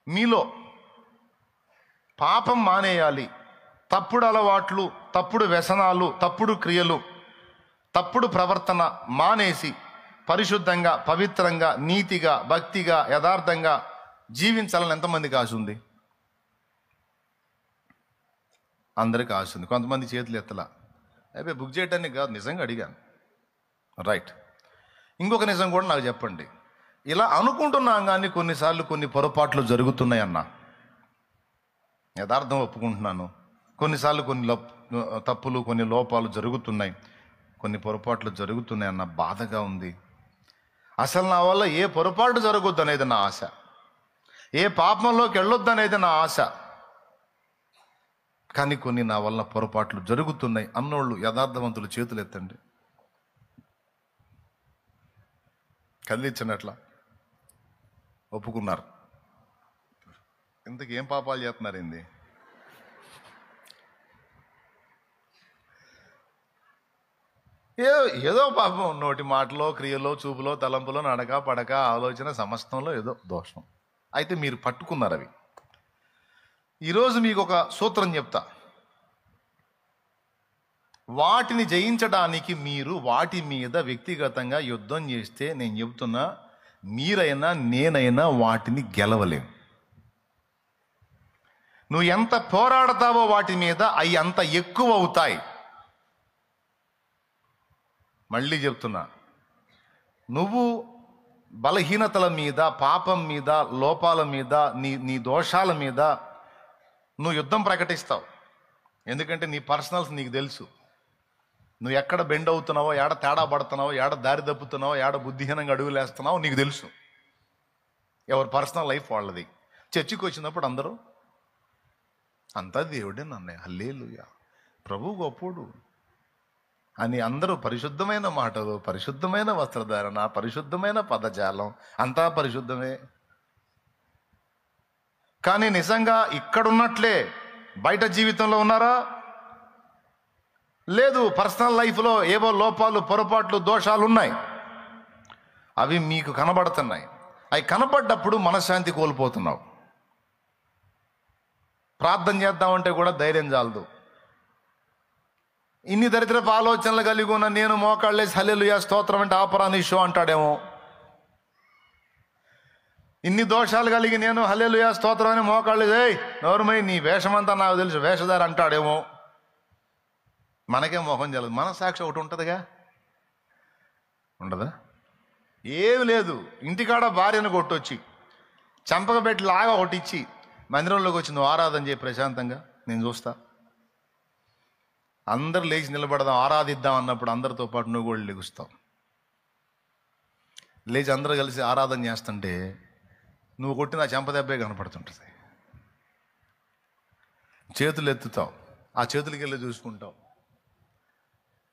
మీలో పాపం మానేయాలి, తప్పుడు అలవాట్లు, తప్పుడు వ్యసనాలు, తప్పుడు క్రియలు, తప్పుడు ప్రవర్తన మానేసి పరిశుద్ధంగా, పవిత్రంగా, నీతిగా, భక్తిగా, యథార్థంగా జీవించాలని ఎంతమందికి ఆశ ఉంది? అందరికీ ఆశ ఉంది. కొంతమంది చేతులు ఎత్తలా. అయిపోయి బుక్ చేయడానికి కాదు, నిజంగా అడిగాను. రైట్. ఇంకొక నిజం కూడా నాకు చెప్పండి. ఇలా అనుకుంటున్నాం కానీ కొన్నిసార్లు కొన్ని పొరపాట్లు జరుగుతున్నాయన్నా. యథార్థం ఒప్పుకుంటున్నాను. కొన్నిసార్లు కొన్ని తప్పులు, కొన్ని లోపాలు జరుగుతున్నాయి, కొన్ని పొరపాట్లు జరుగుతున్నాయన్న బాధగా ఉంది. అసలు నా వల్ల ఏ పొరపాటు జరగొద్దు అనేది నా ఆశ, ఏ పాపంలోకి వెళ్ళొద్దు అనేది నా ఆశ. కానీ కొన్ని నా వల్ల పొరపాట్లు జరుగుతున్నాయి అన్నోళ్ళు, యథార్థవంతులు చేతులు ఎత్తండి. కదిలిచ్చినట్లా ఒప్పుకున్నారు. ఇంతకు ఏం పాపాలు చేస్తున్నారు ఏంది? ఏదో పాపం, నోటి మాటలో, క్రియలో, చూపులో, తలంపులో, నడక, పడక, ఆలోచన, సమస్తంలో ఏదో దోషం. అయితే మీరు పట్టుకున్నారు అవి. ఈరోజు మీకు ఒక సూత్రం చెప్తా. వాటిని జయించడానికి మీరు వాటి మీద వ్యక్తిగతంగా యుద్ధం చేస్తే, నేను చెబుతున్నా, మీరైనా నేనైనా వాటిని గెలవలేం. నువ్వు ఎంత పోరాడతావో వాటి మీద అవి అంత ఎక్కువ అవుతాయి. మళ్ళీ చెప్తున్నా, నువ్వు బలహీనతల మీద, పాపం మీద, లోపాల మీద, నీ దోషాల మీద నువ్వు యుద్ధం ప్రకటిస్తావు. ఎందుకంటే నీ పర్సనల్స్ నీకు తెలుసు. నువ్వు ఎక్కడ బెండ్ అవుతున్నావో, ఏడ తేడా పడుతున్నావో, ఏడ దారి తప్పుతున్నావో, ఏడ బుద్ధిహీనంగా అడుగులేస్తున్నావో నీకు తెలుసు. ఎవరి పర్సనల్ లైఫ్ వాళ్ళది. చర్చికి వచ్చినప్పుడు అందరూ అంతా దేవుడే నన్నే, హల్లెలూయా, ప్రభు గొప్పోడు అని అందరూ పరిశుద్ధమైన మాటలు, పరిశుద్ధమైన వస్త్రధారణ, పరిశుద్ధమైన పదజాలం, అంతా పరిశుద్ధమే. కానీ నిజంగా ఇక్కడున్నట్లే బయట జీవితంలో ఉన్నారా? లేదు. పర్సనల్ లైఫ్లో ఏవో లోపాలు, పొరపాట్లు, దోషాలు ఉన్నాయి. అవి మీకు కనబడుతున్నాయి. అవి కనబడ్డప్పుడు మనశ్శాంతి కోల్పోతున్నావు. ప్రార్థన చేద్దామంటే కూడా ధైర్యం చాలదు. ఇన్ని దరిద్రపు ఆలోచనలు కలిగి ఉన్న నేను మోకాళ్ళేసి హల్లెలూయా స్తోత్రం అంటే ఆపరాని షో అంటాడేమో. ఇన్ని దోషాలు కలిగి నేను హల్లెలూయా స్తోత్రం అని మోకాళ్ళేసి నోరుమై నీ వేషమంతా నాకు తెలుసు వేషధారి అంటాడేమో. మనకేం మోహం చల్లదు. మన సాక్షి ఒకటి ఉంటుందిగా, ఉండదా? ఏమి లేదు. ఇంటికాడ భార్యను కొట్టొచ్చి చంపక పెట్టి లాగా ఒకటి ఇచ్చి మందిరంలోకి వచ్చి నువ్వు ఆరాధన చేయి ప్రశాంతంగా, నేను చూస్తా. అందరూ లేచి నిలబడదాం, ఆరాధిద్దాం అన్నప్పుడు అందరితో పాటు నువ్వు కూడా లెగుస్తావు. లేచి అందరూ కలిసి ఆరాధన చేస్తుంటే నువ్వు కొట్టిన చెంపదెబ్బే కనపడుతుంటుంది. చేతులు ఎత్తుతావు, ఆ చేతులకి వెళ్ళి చూసుకుంటావు.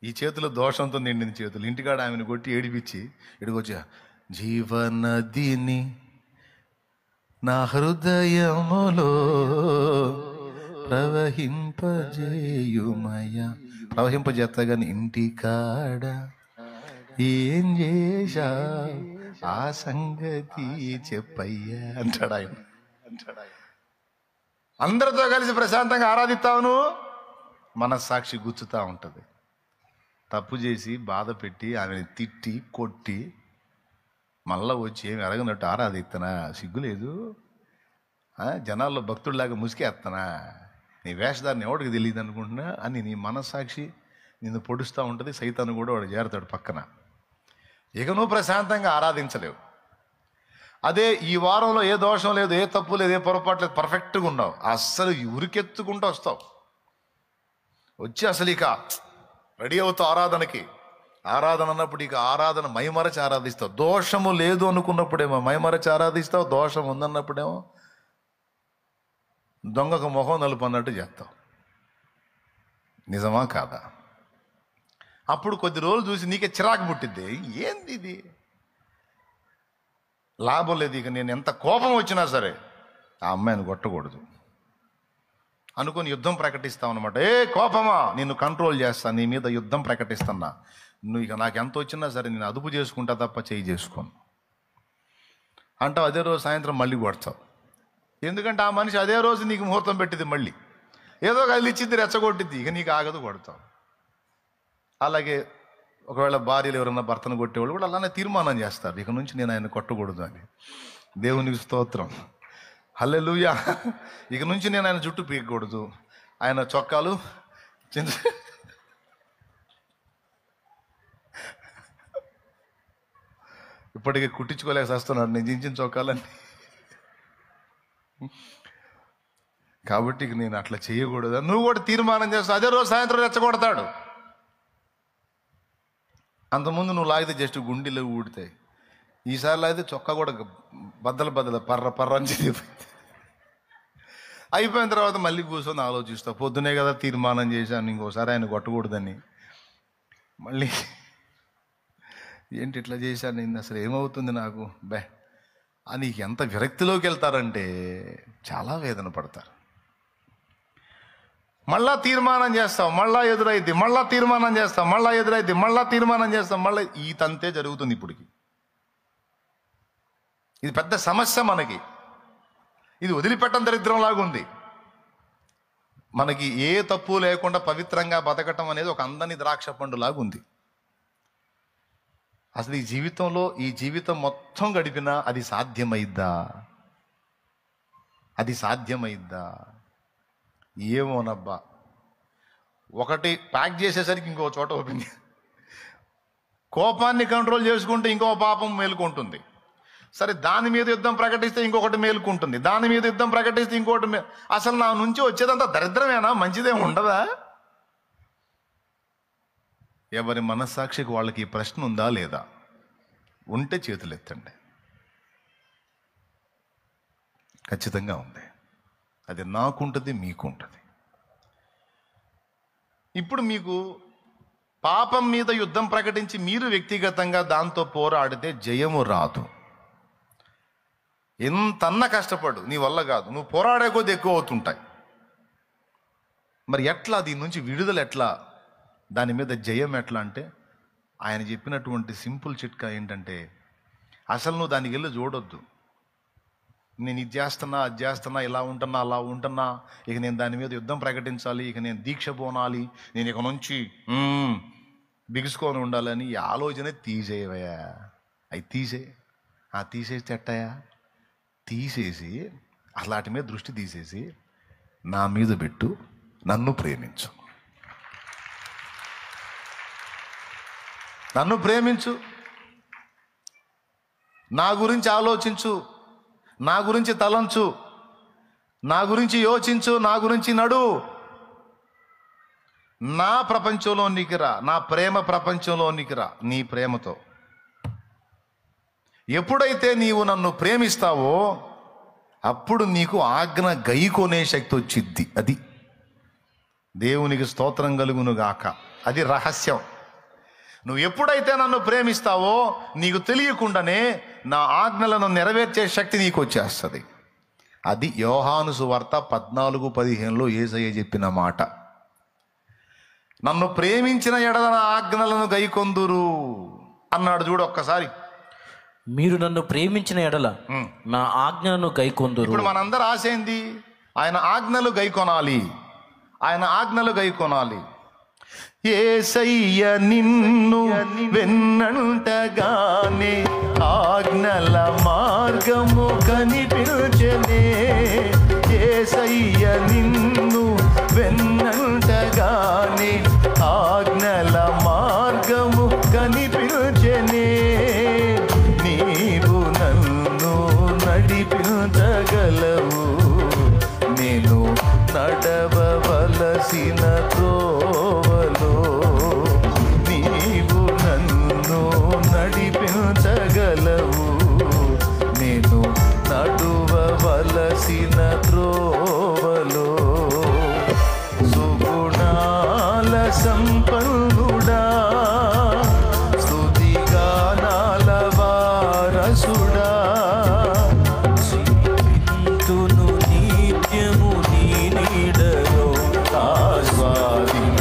ఈ చేతులు దోషంతో నిండిన చేతులు. ఇంటికాడ ఆమెను కొట్టి ఏడిపించి ఇడికొచ్చా, జీవనదిని నా హృదయములో ప్రవహింపజేస్తా కానీ ఇంటికాడ ఏం చేశా ఆ సంగతి చెప్పయ్యా అంటాడు ఆయన. అందరితో కలిసి ప్రశాంతంగా ఆరాధిస్తావు నువ్వు, మనస్సాక్షి గుచ్చుతా ఉంటుంది. తప్పు చేసి బాధ పెట్టి ఆమెను తిట్టి కొట్టి మళ్ళా వచ్చి ఏమి అరగనట్టు ఆరాధిస్తానా? సిగ్గులేదు? జనాల్లో భక్తుడిలాగా ముసుకేస్తానా? నీ వేషధారిని ఎవడికి తెలియదు అనుకుంటున్నా అని నీ మనస్సాక్షి నిన్ను పొడుస్తూ ఉంటుంది. సైతాను కూడా వాడు చేరుతాడు పక్కన. ఇక నువ్వు ప్రశాంతంగా ఆరాధించలేవు. అదే ఈ వారంలో ఏ దోషం లేదు, ఏ తప్పు లేదు, ఏ పొరపాటు లేదు, పర్ఫెక్ట్గా ఉన్నావు. అస్సలు ఉరికెత్తుకుంటూ వస్తావు. వచ్చి అసలు ఇక రెడీ అవుతావు ఆరాధనకి. ఆరాధన అన్నప్పుడు ఇక ఆరాధన మైమరచి ఆరాధిస్తావు. దోషము లేదు అనుకున్నప్పుడేమో మైమరచి ఆరాధిస్తావు, దోషం ఉందన్నప్పుడేమో దొంగకు మొహం నలుపు అన్నట్టు చేస్తావు. నిజమా కాదా? అప్పుడు కొద్ది రోజులు చూసి నీకే చిరాకు పుట్టిద్ది. ఏంది ఇది? లాభం లేదు. ఇక నేను ఎంత కోపం వచ్చినా సరే ఆ అమ్మాయిని కొట్టకూడదు అనుకుని యుద్ధం ప్రకటిస్తావు అనమాట. ఏ కోపమా, నిన్ను కంట్రోల్ చేస్తా, నీ మీద యుద్ధం ప్రకటిస్తున్నా. నువ్వు ఇక నాకు ఎంత వచ్చినా సరే నేను అదుపు చేసుకుంటా తప్ప చేయి చేసుకోను అంటావు. అదే రోజు సాయంత్రం మళ్ళీ కొడతావు. ఎందుకంటే ఆ మనిషి అదే రోజు నీకు ముహూర్తం పెట్టింది, మళ్ళీ ఏదో కదిలిచ్చింది, రెచ్చగొట్టింది, ఇక నీకు ఆగదు, కొడతావు. అలాగే ఒకవేళ భార్యలు ఎవరన్నా భర్తను కొట్టేవాళ్ళు కూడా అలానే తీర్మానం చేస్తారు, ఇక నుంచి నేను ఆయన కొట్టకూడదు అని. దేవునికి స్తోత్రం, హల్లెలూయా. ఇక నుంచి నేను ఆయన జుట్టు పీకకూడదు, ఆయన చొక్కాలు ఇప్పటికీ కుట్టించుకోలేక వస్తున్నాడు నేను చించిన చొక్కాలని. కాబట్టి ఇక నేను అట్లా చేయకూడదు. నువ్వు కూడా తీర్మానం చేస్తావు, అదే రోజు సాయంత్రం రెచ్చగొడతాడు. అంతకుముందు నువ్వు లాగితే జస్ట్ గుండెలు ఊడితాయి, ఈసారి లాగితే చొక్కా కూడా బద్దల పర్ర అని చెప్పి అయిపోయిన తర్వాత మళ్ళీ కూర్చొని ఆలోచిస్తావు. పొద్దునే కదా తీర్మానం చేశాను ఇంకోసారి ఆయన కొట్టకూడదని, మళ్ళీ ఏంటి ఇట్లా చేశాను నేను, అసలు ఏమవుతుంది నాకు అని ఎంత విరక్తిలోకి వెళ్తారంటే చాలా వేదన పడతారు. మళ్ళా తీర్మానం చేస్తాం, మళ్ళా ఎదురైద్ది, మళ్ళా తీర్మానం చేస్తాం, మళ్ళా ఎదురైద్ది, మళ్ళా తీర్మానం చేస్తాం, మళ్ళీ ఈ తంతే జరుగుతుంది. ఇప్పటికి ఇది పెద్ద సమస్య మనకి. ఇది వదిలిపెట్టడం దరిద్రంలాగా ఉంది. మనకి ఏ తప్పు లేకుండా పవిత్రంగా బతకటం అనేది ఒక అందని ద్రాక్ష పండు లాగా ఉంది. అసలు ఈ జీవితం మొత్తం గడిపినా అది సాధ్యమైద్దా? అది సాధ్యమైద్దా? ఏమోనబ్బా. ఒకటి ప్యాక్ చేసేసరికి ఇంకో చోట ఓపెన్, కోపాన్ని కంట్రోల్ చేసుకుంటే ఇంకో పాపం మేలుకుంటుంది. సరే, దాని మీద యుద్ధం ప్రకటిస్తే ఇంకొకటి మేలుకుంటుంది, దాని మీద యుద్ధం ప్రకటిస్తే ఇంకొకటి అసలు నా నుంచి వచ్చేదంతా దరిద్రమేనా? మంచిదే ఉండదా? ఎవరి మనస్సాక్షికి వాళ్ళకి ఈ ప్రశ్న ఉందా లేదా? ఉంటే చేతులు ఎత్తండి. ఖచ్చితంగా ఉంది. అది నాకుంటుంది, మీకుంటుంది. ఇప్పుడు మీకు పాపం మీద యుద్ధం ప్రకటించి మీరు వ్యక్తిగతంగా దాంతో పోరాడితే జయము రాదు. ఎంతన్నా కష్టపడు, నీ వల్ల కాదు. నువ్వు పోరాడే కొద్ది ఎక్కువ అవుతుంటాయి. మరి ఎట్లా దీని నుంచి విడుదల ఎట్లా, దాని మీద జయం ఎట్లా అంటే ఆయన చెప్పినటువంటి సింపుల్ చిట్కా ఏంటంటే, అసలు నువ్వు దానికి వెళ్ళి చూడొద్దు. నేను ఇది చేస్తున్నా, అది చేస్తున్నా, ఇలా ఉంటున్నా, అలా ఉంటున్నా, ఇక నేను దాని మీద యుద్ధం ప్రకటించాలి, ఇక నేను దీక్ష పోనాలి, నేను ఇక నుంచి బిగుసుకొని ఉండాలని ఈ ఆలోచన తీసేవయ్యా. అవి తీసేస్తే ఎట్టాయా? తీసేసి అలాంటి మీద దృష్టి తీసేసి నా మీద పెట్టు, నన్ను ప్రేమించు, నన్ను ప్రేమించు, నా గురించి ఆలోచించు, నా గురించి తలంచు, నా గురించి యోచించు, నా గురించి నడు, నా ప్రపంచంలోనికి రా, నా ప్రేమ ప్రపంచంలోనికి రా నీ ప్రేమతో. ఎప్పుడైతే నీవు నన్ను ప్రేమిస్తావో అప్పుడు నీకు ఆజ్ఞ గైకొనే శక్తి వచ్చిద్ది. అది దేవునికి స్తోత్రం కలుగును గాక. అది రహస్యం. నువ్వు ఎప్పుడైతే నన్ను ప్రేమిస్తావో నీకు తెలియకుండానే నా ఆజ్ఞలను నెరవేర్చే శక్తి నీకు వచ్చేస్తుంది. అది యోహాను సువార్త 14:15 యేసయ్య చెప్పిన మాట. నన్ను ప్రేమించిన ఎడల నా ఆజ్ఞలను గైకొందురు అన్నాడు. చూడు ఒక్కసారి, మీరు నన్ను ప్రేమించిన ఎడల నా ఆజ్ఞలను గైకొందురు. ఇప్పుడు మనందరి ఆశ ఏంది? ఆయన ఆజ్ఞలు గైకొనాలి, ఆయన ఆజ్ఞలు గైకొనాలి. యేసయ్య నిన్ను వెన్నంటగానే ఆజ్ఞల మార్గము కనిపించనే. యేసయ్య నిన్ను వెన్నంటగానే ఆజ్ఞల మార్గము కనిపించనే. నీవు నన్ను నడిపించగలవు, నేను నడవవలసిన త్రోవలో. నీవు నన్ను నడిపించగలవు, నేను నడువవలసిన త్రోవలో. సుగుణాల సంపన్నుడా, స్తుతిగానాల వారసుడా, జీవింతును నిత్యము నీ నీడలో ఆస్వాదింతును.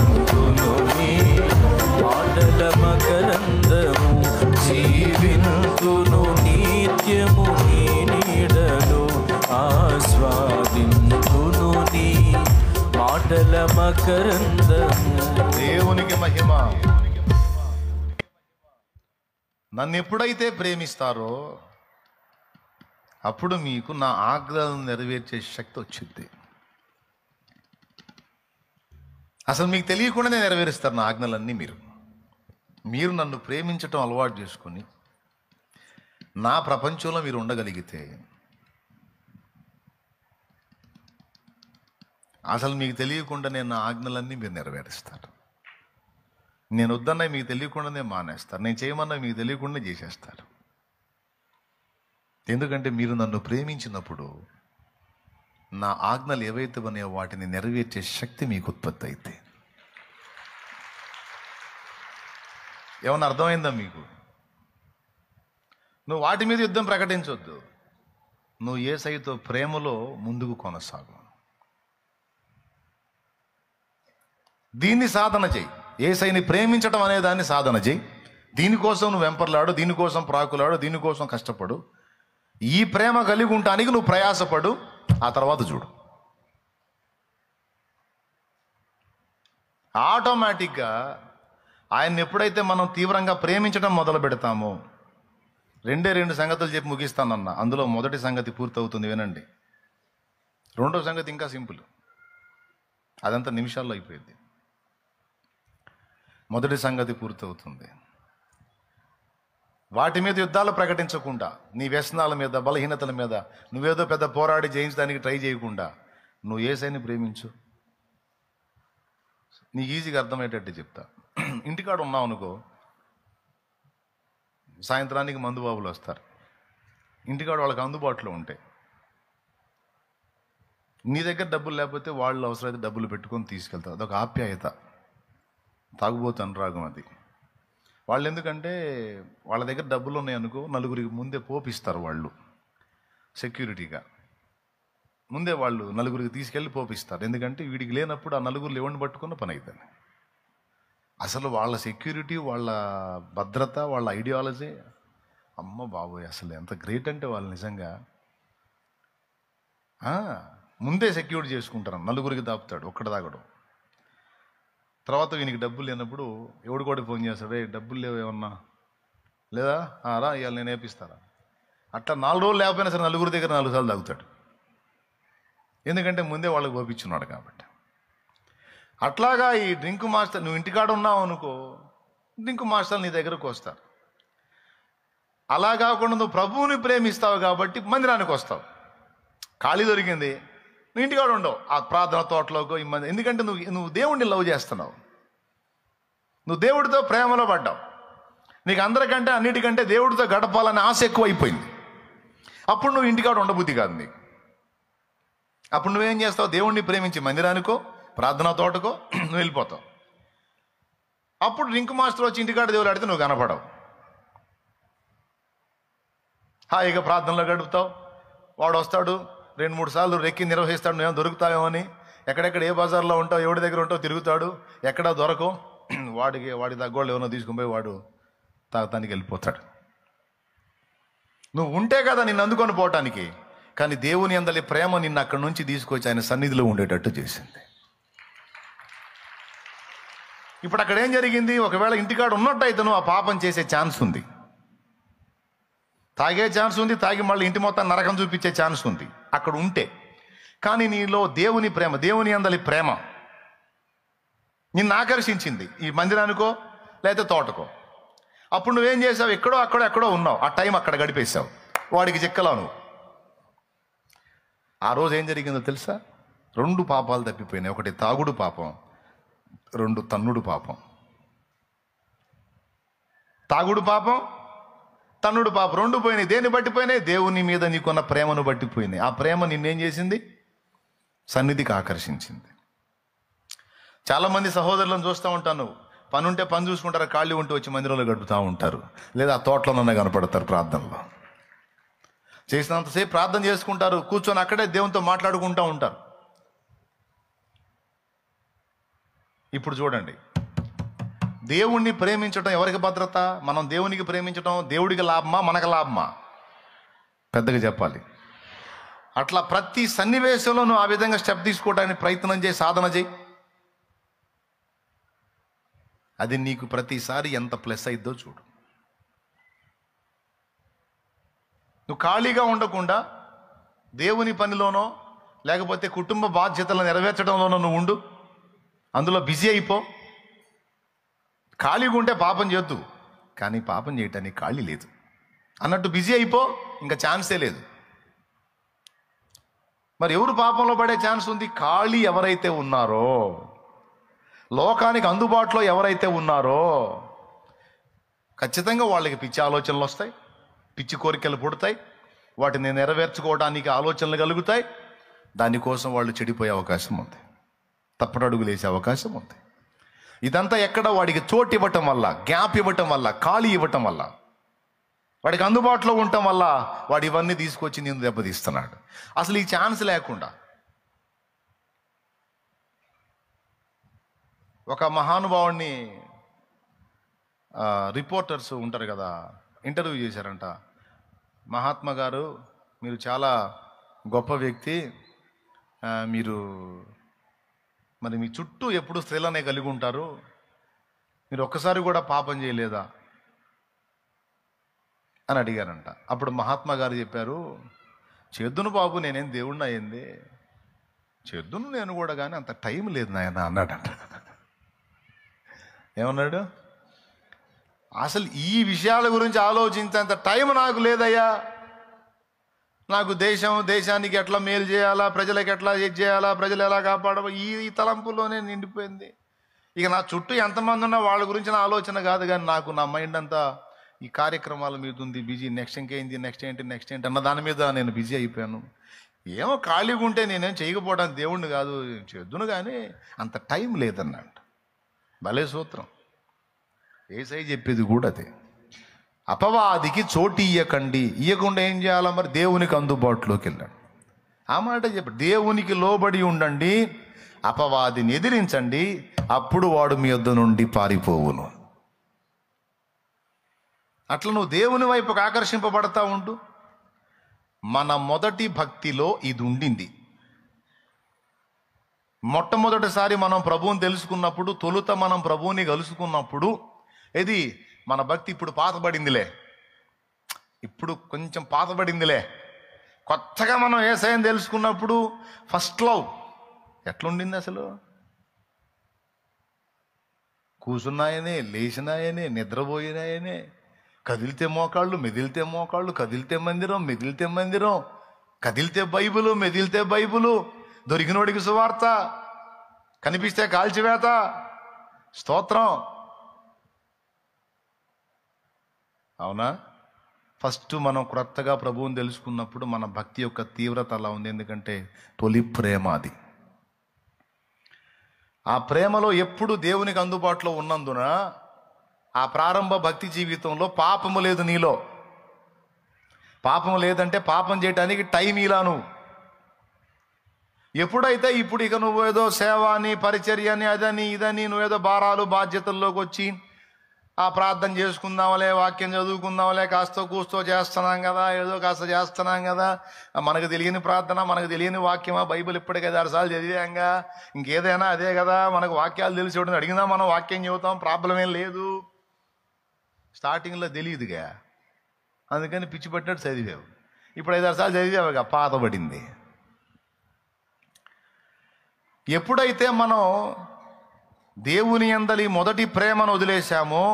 ఎడల మకరందము. దేవునికి మహిమ. నన్ను ఎప్పుడైతే ప్రేమిస్తారో అప్పుడు మీకు నా ఆజ్ఞలను నెరవేర్చే శక్తి వచ్చింది. అసలు మీకు తెలియకుండానే నెరవేరుస్తారు నా ఆజ్ఞలన్నీ. మీరు నన్ను ప్రేమించటం అలవాటు చేసుకొని నా ప్రపంచంలో మీరు ఉండగలిగితే అసలు మీకు తెలియకుండా నేను నా ఆజ్ఞలన్నీ మీరు నెరవేరుస్తారు. నేను వద్దన్నా మీకు తెలియకుండానే మానేస్తారు. నేను చేయమన్నా మీకు తెలియకుండా చేసేస్తారు. ఎందుకంటే మీరు నన్ను ప్రేమించినప్పుడు నా ఆజ్ఞలు ఏవైతే ఉన్నాయో వాటిని నెరవేర్చే శక్తి మీకు ఉత్పత్తి అయితే. ఏమన్నా అర్థమైందా మీకు? నువ్వు వాటి మీద యుద్ధం ప్రకటించొద్దు. నువ్వు యేసయ్యతో ప్రేమలో ముందుకు కొనసాగు. దీన్ని సాధన చేయి. యేసయ్యని ప్రేమించడం అనే దాన్ని సాధన చేయి. దీనికోసం నువ్వు వెంపర్లాడు, దీనికోసం ప్రాకులాడు, దీనికోసం కష్టపడు. ఈ ప్రేమ కలిగి ఉండటానికి నువ్వు ప్రయాసపడు. ఆ తర్వాత చూడు, ఆటోమేటిక్గా ఆయన్ని ఎప్పుడైతే మనం తీవ్రంగా ప్రేమించడం మొదలు పెడతామో, 2 సంగతులు చెప్పి ముగిస్తానన్నా. అందులో మొదటి సంగతి పూర్తవుతుంది, వినండి. రెండో సంగతి ఇంకా సింపుల్, అదంతా నిమిషాల్లో అయిపోయింది. మొదటి సంగతి పూర్తవుతుంది. వాటి మీద యుద్ధాలు ప్రకటించకుండా, నీ వ్యసనాల మీద, బలహీనతల మీద నువ్వేదో పెద్ద పోరాడి జయించడానికి ట్రై చేయకుండా నువ్వు యేసయ్యని ప్రేమించు. నీకు ఈజీగా అర్థమయ్యేటట్టు చెప్తా. ఇంటికాడ ఉన్నావు అనుకో, సాయంత్రానికి మందు బాబులు వస్తారు. ఇంటికాడ వాళ్ళకి అందుబాటులో ఉంటాయి. నీ దగ్గర డబ్బులు లేకపోతే వాళ్ళు అవసరమైతే డబ్బులు పెట్టుకొని తీసుకెళ్తారు. అదొక ఆప్యాయత. తాగుబోతు అనురాగం అది. వాళ్ళు ఎందుకంటే వాళ్ళ దగ్గర డబ్బులు ఉన్నాయనుకో, నలుగురికి ముందే పోపిస్తారు. వాళ్ళు సెక్యూరిటీగా ముందే వాళ్ళు నలుగురికి తీసుకెళ్ళి పోపిస్తారు. ఎందుకంటే వీడికి లేనప్పుడు ఆ నలుగురు ఎవరిని పట్టుకున్న పని అవుతుంది. అసలు వాళ్ళ సెక్యూరిటీ, వాళ్ళ భద్రత, వాళ్ళ ఐడియాలజీ, అమ్మ బాబోయ్, అసలు ఎంత గ్రేట్ అంటే వాళ్ళు నిజంగా ముందే సెక్యూరిటీ చేసుకుంటారు. నలుగురికి దాపుతాడు, ఒక్కడ తాగడం. తర్వాత వీనికి డబ్బులు లేనప్పుడు ఎవడు కూడా ఫోన్ చేస్తాడు, డబ్బులు లేవు ఏమన్నా లేదా, రా ఇవాళ నేను వేపిస్తారా. అట్లా 4 రోజులు లేకపోయినా సరే నలుగురి దగ్గర 4 సార్లు తాగుతాడు. ఎందుకంటే ముందే వాళ్ళకి పంపించున్నాడు కాబట్టి. అట్లాగా ఈ డ్రింక్ మాస్టర్, నువ్వు ఇంటికాడ ఉన్నావు అనుకో, డ్రింక్ మాస్టర్లు నీ దగ్గరకు వస్తారు. అలా కాకుండా నువ్వు ప్రభువుని ప్రేమిస్తావు కాబట్టి మందిరానికి వస్తావు. ఖాళీ దొరికింది, నువ్వు ఇంటికాడ ఉండవు, ఆ ప్రార్థన తోటలోకో ఈ మంది. ఎందుకంటే నువ్వు దేవుడిని లవ్ చేస్తున్నావు, నువ్వు దేవుడితో ప్రేమలో పడ్డావు. నీకు అందరికంటే అన్నిటికంటే దేవుడితో గడపాలనే ఆశ ఎక్కువ అయిపోయింది. అప్పుడు నువ్వు ఇంటికాడ ఉండబుద్ధి కాదు నీకు. అప్పుడు నువ్వేం చేస్తావు? దేవుణ్ణి ప్రేమించి మందిరానికో ప్రార్థనా తోటకో నువ్వు వెళ్ళిపోతావు. అప్పుడు డ్రింక్ మాస్టర్ వచ్చి ఇంటికాడ దేవుడు ఆడితే నువ్వు కనపడవు. హాయిగా ప్రార్థనలో గడుపుతావు. వాడు వస్తాడు, 2-3 సార్లు రెక్కి నిర్వహిస్తాడు, నువ్వేమో దొరుకుతావేమో అని. ఎక్కడెక్కడ ఏ బజార్లో ఉంటావు, ఎవడి దగ్గర ఉంటావు తిరుగుతాడు, ఎక్కడా దొరకవు. వాడి తగ్గోళ్ళు ఏమన్నా తీసుకుని పోయి వాడు తాగటానికి వెళ్ళిపోతాడు. నువ్వు ఉంటే కదా నిన్ను అందుకొని పోవటానికి. కానీ దేవుని అందలి ప్రేమ నిన్ను అక్కడి నుంచి తీసుకొచ్చి ఆయన సన్నిధిలో ఉండేటట్టు చేసింది. ఇప్పుడు అక్కడ ఏం జరిగింది? ఒకవేళ ఇంటికాడ ఉన్నట్టయితే నువ్వు ఆ పాపం చేసే ఛాన్స్ ఉంది, తాగే ఛాన్స్ ఉంది, తాగి మళ్ళీ ఇంటి మొత్తం నరకం చూపించే ఛాన్స్ ఉంది అక్కడ ఉంటే. కానీ నీలో దేవుని ప్రేమ, దేవుని అందలి ప్రేమ నిన్ను ఆకర్షించింది, ఈ మందిరానికో లేకపోతే తోటకో. అప్పుడు నువ్వేం చేసావు? ఎక్కడో ఉన్నావు, ఆ టైం అక్కడ గడిపేశావు, వాడికి చిక్కలా నువ్వు. ఆ రోజు ఏం జరిగిందో తెలుసా? 2 పాపాలు తప్పిపోయినాయి. ఒకటి తాగుడు పాపం, 2 తన్నుడు పాపం. తాగుడు పాపం, తన్నుడు పాపం 2 పోయినాయి. దేన్ని బట్టిపోయినాయి? దేవుని మీద నీకున్న ప్రేమను బట్టిపోయినాయి. ఆ ప్రేమ నిన్నేం చేసింది? సన్నిధికి ఆకర్షించింది. చాలామంది సహోదరులను చూస్తూ ఉంటాను, పని ఉంటే పని చూసుకుంటారు, ఖాళీ ఉంటే వచ్చి మందిరంలో గడుపుతూ ఉంటారు, లేదా ఆ తోటలోనన్నా కనపడతారు ప్రార్థనలో. చేసినంతసేపు ప్రార్థన చేసుకుంటారు, కూర్చొని అక్కడే దేవునితో మాట్లాడుకుంటూ ఉంటారు. ఇప్పుడు చూడండి, దేవుణ్ణి ప్రేమించడం ఎవరికి భద్రత? మనం దేవునికి ప్రేమించడం దేవుడికి లాభమా మనకు లాభమా? పెద్దగా చెప్పాలి. అట్లా ప్రతి సన్నివేశంలో నువ్వు ఆ విధంగా స్టెప్ తీసుకోవడానికి ప్రయత్నం చేయి, సాధన చేయి. అది నీకు ప్రతిసారి ఎంత ప్లస్ అయిద్దో చూడు. నువ్వు ఖాళీగా ఉండకుండా దేవుని పనిలోనో లేకపోతే కుటుంబ బాధ్యతలను నెరవేర్చడంలోనో నువ్వు ఉండు, అందులో బిజీ అయిపో. ఖాళీగా ఉంటే పాపం చేయొద్దు, కానీ పాపం చేయటానికి ఖాళీ లేదు అన్నట్టు బిజీ అయిపో, ఇంకా ఛాన్సే లేదు. మరి ఎవరు పాపంలో పడే ఛాన్స్ ఉంది? ఖాళీ ఎవరైతే ఉన్నారో, లోకానికి అందుబాటులో ఎవరైతే ఉన్నారో ఖచ్చితంగా వాళ్ళకి పిచ్చి ఆలోచనలు వస్తాయి, పిచ్చి కోరికలు పుడతాయి, వాటిని నెరవేర్చుకోవడానికి ఆలోచనలు కలుగుతాయి. దానికోసం వాళ్ళు చెడిపోయే అవకాశం ఉంది, తప్పటడుగులు వేసే అవకాశం ఉంది. ఇదంతా ఎక్కడ? వాడికి చోటు ఇవ్వటం వల్ల, గ్యాప్ ఇవ్వటం వల్ల, ఖాళీ ఇవ్వటం వల్ల, వాడికి అందుబాటులో ఉండటం వల్ల వాడు ఇవన్నీ తీసుకొచ్చి నేను దెబ్బతీస్తున్నాడు. అసలు ఈ ఛాన్స్ లేకుండా ఒక మహానుభావుడిని రిపోర్టర్స్ ఉంటారు కదా, ఇంటర్వ్యూ చేశారంట. మహాత్మా గారు, మీరు చాలా గొప్ప వ్యక్తి, మీరు మరి మీ చుట్టూ ఎప్పుడు స్త్రీలనే కలిగి ఉంటారు, మీరు ఒక్కసారి కూడా పాపం చేయలేదా అని అడిగారంట. అప్పుడు మహాత్మా గారు చెప్పారు, చేద్దును బాబు, నేనేం దేవుణ్ణి అయ్యింది, చేద్దును నేను కూడా, కానీ అంత టైం లేదు నాయన అన్నాడంట. ఏమన్నాడు? అసలు ఈ విషయాల గురించి ఆలోచించేంత టైం నాకు లేదయ్యా, నాకు దేశానికి ఎట్లా మేలు చేయాలా, ప్రజలకు ఎట్లా చేయాలా, ప్రజలు ఎలా కాపాడాలా, ఈ తలంపులోనే నిండిపోయింది. ఇక నా చుట్టూ ఎంతమంది ఉన్నా వాళ్ళ గురించి నా ఆలోచన కాదు, కానీ నాకు నా మైండ్ అంతా ఈ కార్యక్రమాల మీద ఉంది, బిజీ. నెక్స్ట్ ఇంకేంది, నెక్స్ట్ ఏంటి అన్న దాని మీద నేను బిజీ అయిపోయాను. ఏమో ఖాళీగా ఉంటే నేనేం చేయకపోవడానికి దేవుణ్ణి కాదు, చేద్దును, కానీ అంత టైం లేదన్నాడు. భలే సూత్రం. యేసయ్య చెప్పేది కూడా అదే. అపవాదికి చోటు ఇయ్యకుండా ఏం చేయాలా? మరి దేవునికి అందుబాటులోకి వెళ్ళండి. ఆ మాట చెప్పాడు, దేవునికి లోబడి ఉండండి, అపవాదిని ఎదిరించండి, అప్పుడు వాడు మీ యొద్ద నుండి పారిపోవును. అట్లా నువ్వు దేవుని వైపుకు ఆకర్షింపబడతా ఉంటూ, మన మొదటి భక్తిలో ఇది ఉండింది. మొట్టమొదటిసారి మనం ప్రభువుని తెలుసుకున్నప్పుడు, తొలుత మనం ప్రభువుని కలుసుకున్నప్పుడు, ఇది మన భక్తి ఇప్పుడు పాతబడిందిలే, ఇప్పుడు కొంచెం పాతబడిందిలే. కొత్తగా మనం యేసయ్యని తెలుసుకున్నప్పుడు ఫస్ట్ లవ్ ఎట్లుండింది అసలు? కూసున్నాయనే, లేచినాయనే, నిద్రపోయినాయనే, కదిలితే మోకాళ్ళు, మెదిలితే మోకాళ్ళు, కదిలితే మందిరం, మెదిలితే మందిరం, కదిలితే బైబులు, మెదిలితే బైబులు, దొరికినోడికి సువార్త, కనిపిస్తే కాల్చివేత. స్తోత్రం. అవునా? ఫస్ట్ మనం క్రొత్తగా ప్రభువుని తెలుసుకున్నప్పుడు మన భక్తి యొక్క తీవ్రత అలా ఉంది. ఎందుకంటే తొలి ప్రేమ అది. ఆ ప్రేమలో ఎప్పుడు దేవునికి అందుబాటులో ఉన్నందున ఆ ప్రారంభ భక్తి జీవితంలో పాపము లేదు నీలో. పాపం లేదంటే పాపం చేయడానికి టైం ఇలా నువ్వు. ఎప్పుడైతే ఇప్పుడు ఇక నువ్వు ఏదో సేవ అని, పరిచర్య అని, అదని ఇదని నువ్వేదో భారాలు బాధ్యతల్లోకి వచ్చి ఆ ప్రార్థన చేసుకుందాంలే, వాక్యం చదువుకుందాంలే, కాస్తో కూస్తో చేస్తున్నాం కదా, ఏదో కాస్త చేస్తున్నాం కదా, మనకు తెలియని ప్రార్థన, మనకు తెలియని వాక్యమా, బైబిల్ ఇప్పటికే 6 సార్లు చదివాంగా, ఇంకేదైనా అదే కదా, మనకు వాక్యాలు తెలిసి ఉంటుంది, అడిగినా మనం వాక్యం చెబుతాం, ప్రాబ్లం ఏం లేదు. స్టార్టింగ్లో తెలియదుగా, అందుకని పిచ్చి పట్టినట్టు చదివావు. ఇప్పుడు 5-6 సార్లు చదివావుగా, పాతబడింది. ఎప్పుడైతే మనం దేవుని యందలి మొదటి ప్రేమను వదిలేశామో,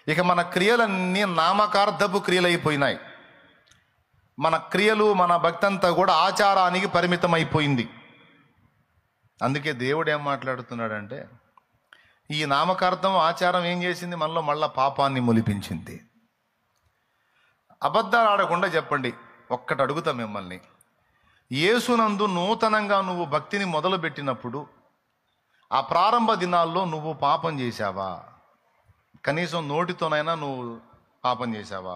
ఇక మన క్రియలన్నీ నామకార్థపు క్రియలైపోయినాయి. మన క్రియలు, మన భక్తి అంతా కూడా ఆచారానికి పరిమితమైపోయింది. అందుకే దేవుడు ఏం మాట్లాడుతున్నాడంటే, ఈ నామకార్థం ఆచారం ఏం చేసింది? మనలో మళ్ళా పాపాన్ని మొలిపించింది. అబద్ధాలు ఆడకుండా చెప్పండి, ఒక్కటి అడుగుతా మిమ్మల్ని. యేసునందు నూతనంగా నువ్వు భక్తిని మొదలుపెట్టినప్పుడు ఆ ప్రారంభ దినాల్లో నువ్వు పాపం చేశావా? కనీసం నోటితోనైనా నువ్వు పాపం చేశావా?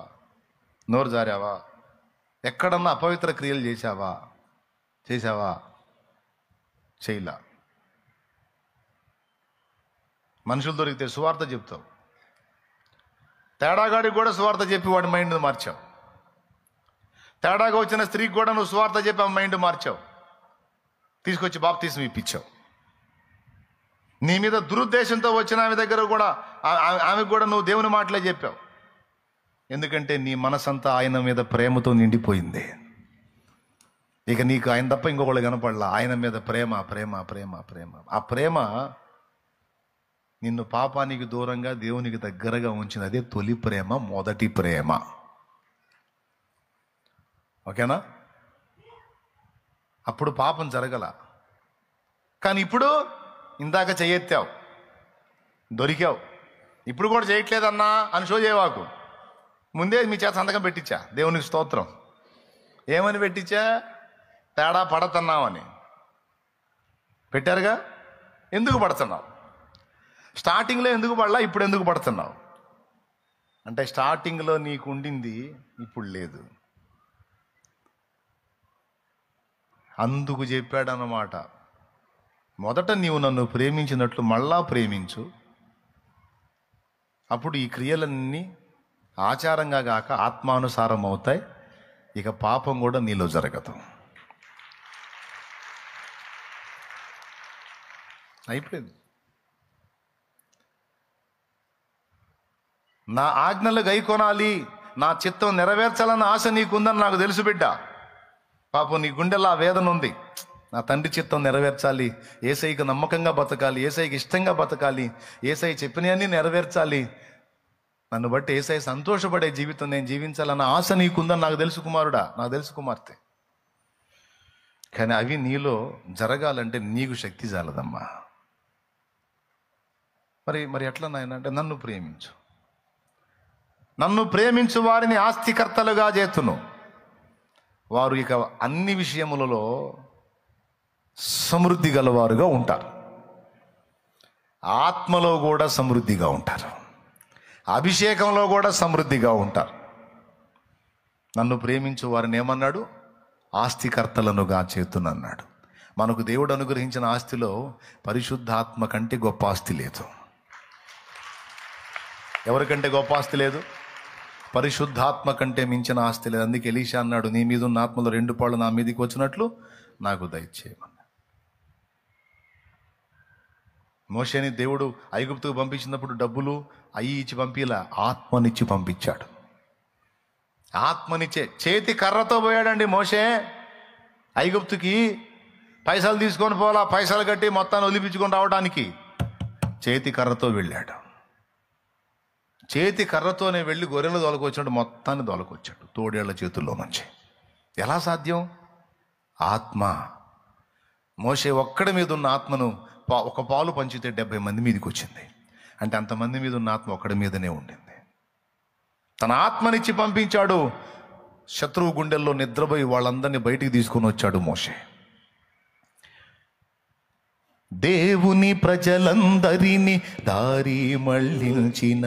నోరు జారావా? ఎక్కడన్నా అపవిత్ర క్రియలు చేశావా? చేయలా. మనుషులు దొరికితే సువార్త చెప్తావు, తేడాగాడికి కూడా సువార్త చెప్పి వాడి మైండ్ మార్చావు. తేడాగా వచ్చిన స్త్రీకి కూడా నువ్వు సువార్త చెప్పి ఆ మైండ్ మార్చావు, తీసుకొచ్చి బాప్తిస్మం ఇప్పించావు. నీ మీద దురుద్దేశంతో వచ్చిన ఆమె దగ్గర కూడా ఆమెకు కూడా నువ్వు దేవుని మాటలే చెప్పావు. ఎందుకంటే నీ మనసంతా ఆయన మీద ప్రేమతో నిండిపోయింది. ఇక నీకు ఆయన తప్ప ఇంకొకళ్ళు కనపడలా. ఆయన మీద ప్రేమ ప్రేమ ప్రేమ ప్రేమ. ఆ ప్రేమ నిన్ను పాపానికి దూరంగా దేవునికి దగ్గరగా ఉంచింది. అదే తొలి ప్రేమ, మొదటి ప్రేమ. ఓకేనా? అప్పుడు పాపం జరగల. కానీ ఇప్పుడు ఇందాక చెయ్యెత్తావు, దొరికావు, ఇప్పుడు కూడా చేయట్లేదన్నా అని షో చేయవాకు. ముందే మీ చేత సంతకం పెట్టించా, దేవునికి స్తోత్రం. ఏమని పెట్టించా? తేడా పడతున్నావని పెట్టారుగా. ఎందుకు పడుతున్నావు? స్టార్టింగ్లో ఎందుకు పడలా, ఇప్పుడు ఎందుకు పడుతున్నావు? అంటే స్టార్టింగ్లో నీకు ఉండింది ఇప్పుడు లేదు. అందుకు చెప్పాడన్నమాట, మొదట నీవు నన్ను ప్రేమించినట్లు మళ్ళా ప్రేమించు, అప్పుడు ఈ క్రియలన్నీ ఆచారంగా కాక ఆత్మానుసారం అవుతాయి. ఇక పాపం కూడా నీలో జరగదు. అయిపోయింది. నా ఆజ్ఞలు గైకొనాలి, నా చిత్తం నెరవేర్చాలన్న ఆశ నీకుందని నాకు తెలుసు బిడ్డ. పాపం నీ గుండెల్లో ఆ వేదన ఉంది. నా తండ్రి చిత్తం నెరవేర్చాలి, యేసయ్యకి నమ్మకంగా బతకాలి, యేసయ్యకి ఇష్టంగా బతకాలి, యేసయ్య చెప్పినవన్నీ నెరవేర్చాలి, నన్ను బట్టి యేసయ్య సంతోషపడే జీవితం నేను జీవించాలన్న ఆశ నీకుందని నాకు తెలుసు కుమారుడా, నాకు తెలుసు కుమార్తె. కానీ అవి నీలో జరగాలంటే నీకు శక్తి చాలదమ్మా. మరి ఎట్లా నాయన అంటే, నన్ను ప్రేమించు, నన్ను ప్రేమించు వారిని ఆస్తికర్తలుగా చేతును. వారు ఇక అన్ని విషయములలో సమృద్ధి గలవారుగా ఉంటారు. ఆత్మలో కూడా సమృద్ధిగా ఉంటారు, అభిషేకంలో కూడా సమృద్ధిగా ఉంటారు. నన్ను ప్రేమించు వారిని ఏమన్నాడు? ఆస్తికర్తలనుగా చేతునన్నాడు. మనకు దేవుడు అనుగ్రహించిన ఆస్తిలో పరిశుద్ధాత్మ కంటే గొప్ప ఆస్తి లేదు. ఎవరికంటే గొప్ప ఆస్తి లేదు? పరిశుద్ధాత్మ కంటే మించిన ఆస్తి లేదు. అందుకే ఎలీషా అన్నాడు, నీ మీద ఉన్న ఆత్మలో 2 పాళ్ళు నా మీదకి వచ్చినట్లు నాకు దయచేయమన్నాడు. మోషేని దేవుడు ఐగుప్తుకు పంపించినప్పుడు డబ్బులు అయ్యి ఇచ్చి పంపిలా, ఆత్మనిచ్చి పంపించాడు. ఆత్మనిచ్చే చేతి కర్రతో పోయాడండి మోషే ఐగుప్తుకి. పైసలు తీసుకొని పోలా, పైసలు కట్టి మొత్తాన్ని వదిలిపించుకొని రావడానికి చేతి కర్రతో వెళ్ళాడు. చేతి కర్రతోనే వెళ్ళి గొర్రెలు దొలకొచ్చాడు, మొత్తాన్ని దొలకొచ్చాడు తోడేళ్ల చేతుల్లో నుంచి. ఎలా సాధ్యం? ఆత్మ. మోషే ఒక్కడి మీద ఉన్న ఆత్మను ఒక పాలు పంచితే 70 మంది మీదకి వచ్చింది. అంటే అంతమంది మీద ఉన్న ఆత్మ ఒక్కడి మీదనే ఉండింది. తన ఆత్మనిచ్చి పంపించాడు. శత్రువు గుండెల్లో నిద్రపోయి వాళ్ళందరినీ బయటికి తీసుకొని వచ్చాడు మోషే. దేవుని ప్రజలందరినీ దారి మళ్ళించిన,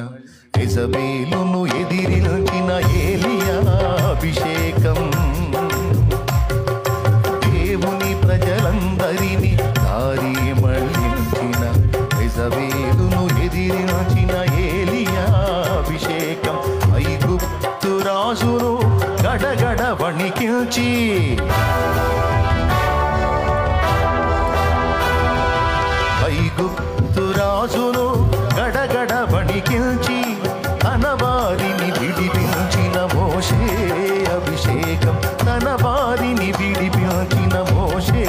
యెజబేలును ఎదిరించిన ఏలియా అభిషేకం. దేవుని ప్రజలందరినీ దారి మళ్ళించిన, యెజబేలును ఎదిరించిన ఏలియా అభిషేకం. ఐగుప్తు రాజును గడగడ వణికించి, ఐగుప్తు రాజును గడగడ వణికించి, తన వారిని విడిపించిన మోషే అభిషేకం. తన వారిని విడిపించిన మోషే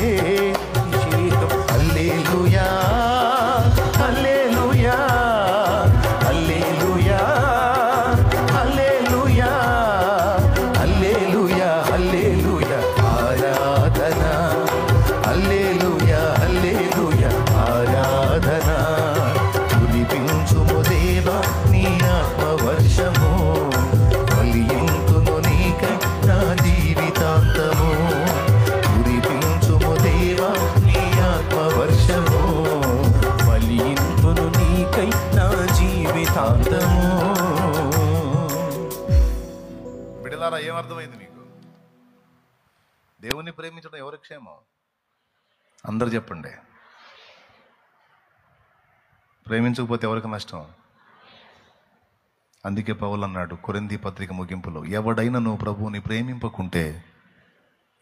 అభిషేకం. హల్లెలూయా హల్లెలూయా హల్లెలూయా హల్లెలూయా హల్లెలూయా హల్లెలూయా ఆరాధన. హల్లెలూయా హల్లెలూయా ఆరాధన. కురిపించుము దేవా నీ ఆత్మవర్షము, ఫలింతును నీకై నా జీవితాంతము. కురిపించుము దేవా నీ ఆత్మవర్షము, ఫలింతును నీకై నా జీవితాంతము. బిడ్డలారా, ఏమర్థమైంది మీకు? దేవుణ్ణి ప్రేమించడం ఎవరి క్షేమం? అందరు చెప్పండి. ప్రేమించకపోతే ఎవరికి నష్టం? అందుకే పౌలు అన్నాడు కొరింథీ పత్రిక ముగింపులో, ఎవడైనా నువ్వు ప్రభువుని ప్రేమింపకుంటే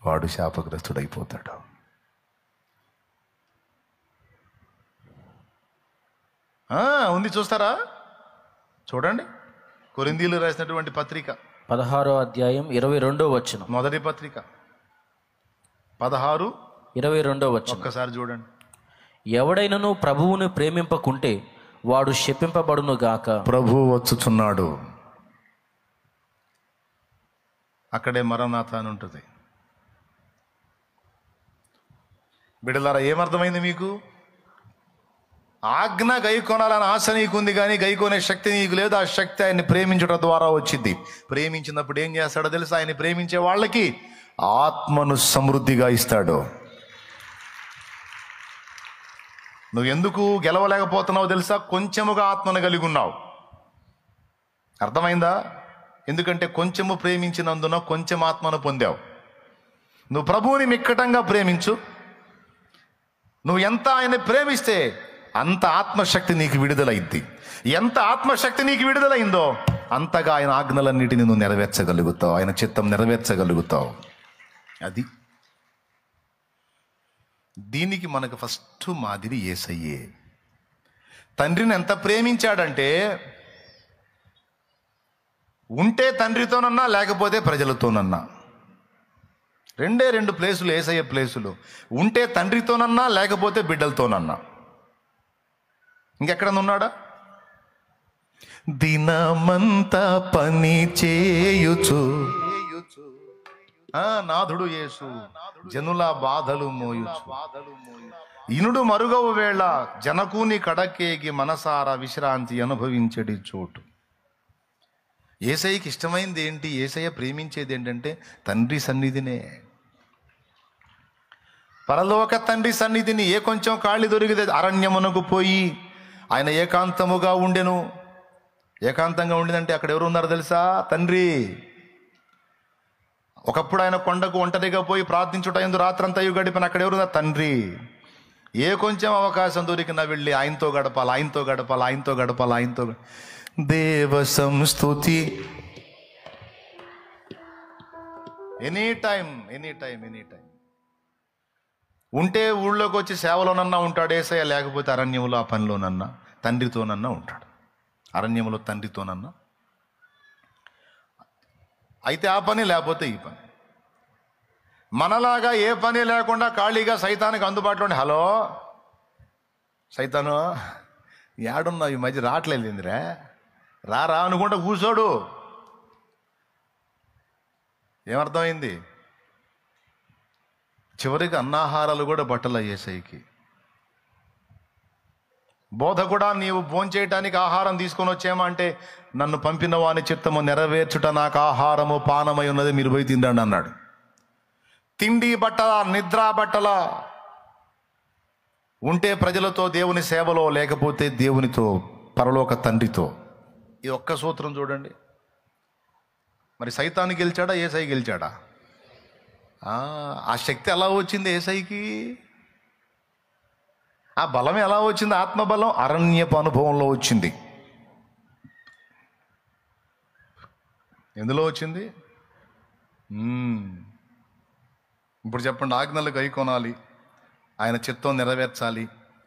వాడు శాపగ్రస్తుడైపోతాడు. ఉంది, చూస్తారా? చూడండి, కొరింథీయులు రాసినటువంటి పత్రిక 16వ అధ్యాయం 22వ వచనం. మొదటి పత్రిక 16:22 వచనం. ఒక్కసారి చూడండి. ఎవడైనను ప్రభువును ప్రేమింపకుంటే వాడు శపింపబడును గాక. ప్రభు వచ్చుచున్నాడు, అక్కడే మరణాత అని ఉంటుంది. బిడ్డలారా, ఏమర్థమైంది మీకు? ఆజ్ఞ గైకొనాలని ఆశ నీకుంది, కానీ గైకొనే శక్తి నీకు లేదు. ఆ శక్తి ఆయన్ని ప్రేమించడం ద్వారా వచ్చింది. ప్రేమించినప్పుడు ఏం చేస్తాడో తెలుసా? ఆయన్ని ప్రేమించే వాళ్ళకి ఆత్మను సమృద్ధిగా ఇస్తాడు. నువ్వు ఎందుకు గెలవలేకపోతున్నావు తెలుసా? కొంచెముగా ఆత్మను కలిగి ఉన్నావు. అర్థమైందా? ఎందుకంటే కొంచెము ప్రేమించినందున కొంచెం ఆత్మను పొందావు. నువ్వు ప్రభువుని మిక్కటంగా ప్రేమించు. నువ్వు ఎంత ఆయన ప్రేమిస్తే అంత ఆత్మశక్తి నీకు విడుదలైద్ది. ఎంత ఆత్మశక్తి నీకు విడుదలైందో అంతగా ఆయన ఆజ్ఞలన్నిటిని నువ్వు నెరవేర్చగలుగుతావు, ఆయన చిత్తం నెరవేర్చగలుగుతావు. అది దీనికి మనకు ఫస్ట్ మాదిరి యేసయ్యే. తండ్రిని ఎంత ప్రేమించాడంటే, ఉంటే తండ్రితోనన్నా లేకపోతే ప్రజలతోనన్నా. రెండే రెండు ప్లేసులు యేసయ్య ప్లేసులు. ఉంటే తండ్రితోనన్నా లేకపోతే బిడ్డలతోనన్నా. ఇంకెక్కడ ఉన్నాడా? దినమంతా పని చేయుచు నాథుడు యేసు జనుల బాధలు మోయుచు, ఇనుడు మరుగవు వేళ జనకుని కడకేగి మనసారా విశ్రాంతి అనుభవించడి చోటు. యేసయ్యకి ఇష్టమైంది ఏంటి? యేసయ్య ప్రేమించేది ఏంటంటే తండ్రి సన్నిధినే, పరలోక తండ్రి సన్నిధిని. ఏ కొంచెం ఖాళీ దొరికితే అరణ్యమునకు పోయి ఆయన ఏకాంతముగా ఉండెను. ఏకాంతంగా ఉండిందంటే అక్కడ ఎవరు ఉన్నారు తెలుసా? తండ్రి. ఒకప్పుడు ఆయన కొండకు ఒంటరిగా పోయి ప్రార్థించుట ఎందు రాత్రంతయు గడిపిన అక్కడ ఎవరున్నారు? తండ్రి. ఏ కొంచెం అవకాశం దొరికినా వెళ్ళి ఆయనతో గడపాలి, ఆయనతో గడపాలి, ఆయనతో గడపాలి, ఆయనతో. దేవ సంస్తుతి ఎనీ టైం. ఉంటే ఊళ్ళోకి వచ్చి సేవలోనన్నా ఉంటాడు యేసయ్య, లేకపోతే అరణ్యములో ఆ పనిలోనన్నా తండ్రితోనన్నా ఉంటాడు. అరణ్యములో తండ్రితోనన్నా అయితే ఆ పని, లేకపోతే ఈ పని. మనలాగా ఏ పని లేకుండా ఖాళీగా సైతానికి అందుబాటులో ఉండి, హలో సైతాను ఏడున్నావు, ఈ మధ్య రావట్లేదురా, రా అనుకుంటా కూర్చోడు. ఏమర్థమైంది? చివరికి అన్నాహారాలు కూడా బట్టలు యేసయ్యకి. బోధ కూడా, నీవు భోంచేయటానికి ఆహారం తీసుకొని వచ్చేమా అంటే, నన్ను పంపిన వాని చిత్తము నెరవేర్చుట నాకు ఆహారము పానమై ఉన్నది, మీరు పోయి తిందండి అన్నాడు. తిండి బట్టల, నిద్ర బట్టల. ఉంటే ప్రజలతో దేవుని సేవలో, లేకపోతే దేవునితో, పరలోక తండ్రితో. ఈ ఒక్క సూత్రం చూడండి. మరి సైతాను గెలిచాడా, యేసయ్య గెలిచాడా? ఆ శక్తి ఎలా వచ్చింది యేసయ్యకి? ఆ బలం ఎలా వచ్చింది? ఆత్మబలం అరణ్యపు అనుభవంలో వచ్చింది. ఎందులో వచ్చింది? ఇప్పుడు చెప్పండి. ఆజ్ఞలు గైకొనాలి, ఆయన చిత్తం నెరవేర్చాలి,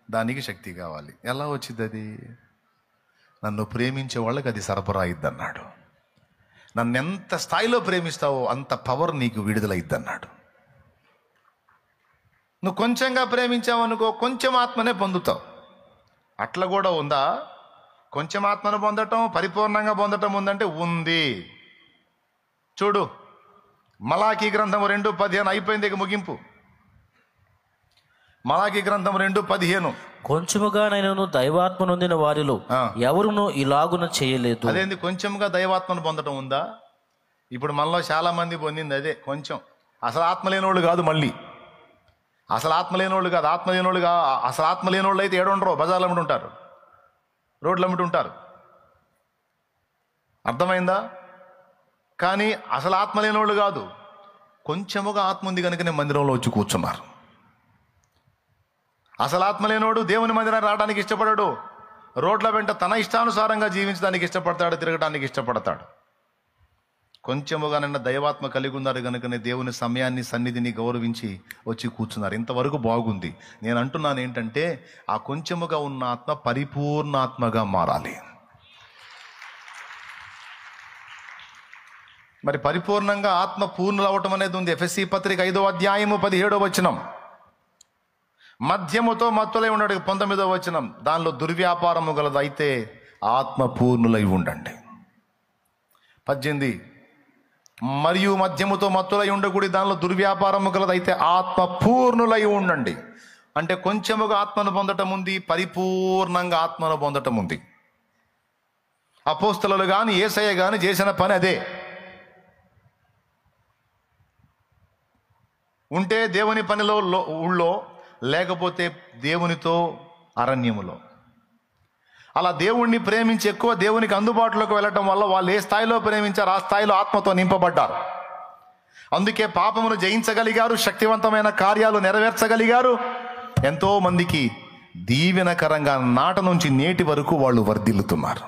దానికి శక్తి కావాలి. ఎలా వచ్చింది అది? నన్ను ప్రేమించే వాళ్ళకి అది సరఫరా అయిద్దన్నాడు. నన్ను ఎంత స్థాయిలో ప్రేమిస్తావో అంత పవర్ నీకు విడుదలైద్దన్నాడు. నువ్వు కొంచెంగా ప్రేమించావనుకో, కొంచెం ఆత్మనే పొందుతావు. అట్లా కూడా ఉందా? కొంచెం ఆత్మను పొందటం, పరిపూర్ణంగా పొందటం ఉందంటే ఉంది. చూడు, మలాకీ గ్రంథము 2:15 అయిపోయింది, ఇక ముగింపు. మలాకీ గ్రంథం 2:15. కొంచెముగా నేను దైవాత్మ నొందిన వారిలో ఎవరునూ ఇలాగున చేయలేదు. అదేంది? కొంచెంగా దైవాత్మను పొందటం ఉందా? ఇప్పుడు మనలో చాలా మంది పొందింది అదే కొంచెం. అసలు ఆత్మ లేనోళ్ళు కాదు, మళ్ళీ అసలు ఆత్మ లేనోళ్ళు కాదు. అసలు ఆత్మ లేనోళ్ళు అయితే ఏడుండరు, బజార్లు అమ్ముడు ఉంటారు, రోడ్లు అమ్ముడు ఉంటారు. అర్థమైందా? కానీ అసలు ఆత్మ లేనోళ్ళు కాదు, కొంచెముగా ఆత్మ ఉంది కనుకనే మందిరంలో వచ్చి కూర్చున్నారు. అసలు ఆత్మ లేనోడు దేవుని మందిరానికి రావడానికి ఇష్టపడాడు, రోడ్ల వెంట తన ఇష్టానుసారంగా జీవించడానికి ఇష్టపడతాడు, తిరగడానికి ఇష్టపడతాడు. కొంచెముగా నిన్న దైవాత్మ కలిగి ఉన్నారు కనుకనే దేవుని సమయాన్ని సన్నిధిని గౌరవించి వచ్చి కూర్చున్నారు. ఇంతవరకు బాగుంది. నేను అంటున్నాను ఏంటంటే, ఆ కొంచెముగా ఉన్న ఆత్మ పరిపూర్ణ ఆత్మగా మారాలి. మరి పరిపూర్ణంగా ఆత్మ పూర్ణులు అవ్వటం అనేది ఉంది. ఎఫెసీ పత్రిక 5వ అధ్యాయము 17వ వచనం. మద్యముతో మత్తులై ఉండడు 19వ వచనం. దానిలో దుర్వ్యాపారము గలదు, అయితే ఆత్మ పూర్ణులై ఉండండి. 18 మరియు మద్యముతో మత్తులై ఉండకూడి దానిలో దుర్వ్యాపారము గలదు, అయితే ఆత్మ పూర్ణులై ఉండండి. అంటే కొంచెముగా ఆత్మను పొందటం ఉంది, పరిపూర్ణంగా ఆత్మను పొందటం ఉంది. అపోస్తలులు కానీ యేసయ్య కానీ చేసిన పని అదే. ఉంటే దేవుని పనిలో ఊళ్ళో, లేకపోతే దేవునితో అరణ్యములో. అలా దేవుణ్ణి ప్రేమించి ఎక్కువ దేవునికి అందుబాటులోకి వెళ్ళటం వల్ల వాళ్ళు ఏ స్థాయిలో ప్రేమించారు ఆ స్థాయిలో ఆత్మతో నింపబడ్డారు. అందుకే పాపమును జయించగలిగారు, శక్తివంతమైన కార్యాలు నెరవేర్చగలిగారు. ఎంతో మందికి దీవెనకరంగా నాట నుంచి నేటి వరకు వాళ్ళు వర్ధిల్లుతున్నారు.